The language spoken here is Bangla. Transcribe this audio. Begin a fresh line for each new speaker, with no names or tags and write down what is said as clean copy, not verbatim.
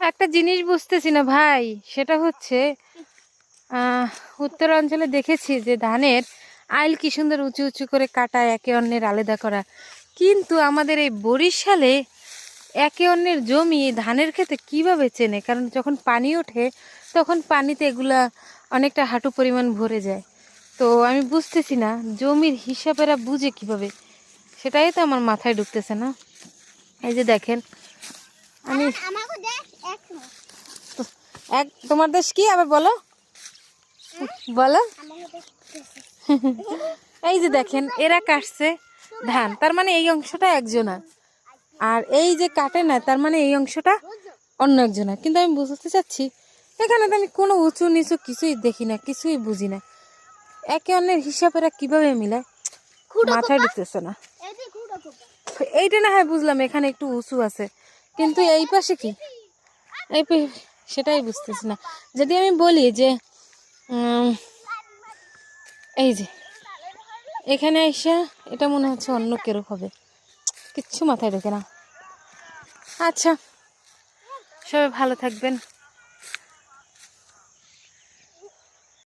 একটা জিনিস বুঝতেছি না ভাই, সেটা হচ্ছে উত্তরাঞ্চলে দেখেছি যে ধানের আইল কি সুন্দর উঁচু উঁচু করে কাটা, একে অন্যের আলাদা করা, কিন্তু আমাদের এই বরিশালে একে অন্যের জমি ধানের ক্ষেতে কিভাবে চেনে? কারণ যখন পানি ওঠে তখন পানিতে এগুলা অনেকটা হাঁটু পরিমাণ ভরে যায়। তো আমি বুঝতেছি না জমির হিসাবেরা বুঝে কিভাবে, সেটাই তো আমার মাথায় ঢুকতেছে না। এই যে দেখেন, আমি তোমার দেশ কি আবার বলো বলো। এই যে দেখেন, এরা কাটছে ধান, তার মানে এই অংশটা একজনা, আর এই যে কাটে না তার মানে এই অংশটা অন্য একজনা। কিন্তু আমি বুঝতে চাচ্ছি এখানে তো আমি কোনো উঁচু নিচু কিছুই দেখি না, কিছুই বুঝি না, একে অন্যের হিসাবেরা কিভাবে মিলায় মাথায় ঢুকতেছে না। এইটা না হয় বুঝলাম এখানে একটু উঁচু আছে, কিন্তু এই পাশে কি, এই সেটাই বুঝতেছি না। যদি আমি বলি যে এই যে এখানে এসে এটা মনে হচ্ছে অন্য কেউ হবে, কিচ্ছু মাথায় ঢোকে না। আচ্ছা, সবাই ভালো থাকবেন।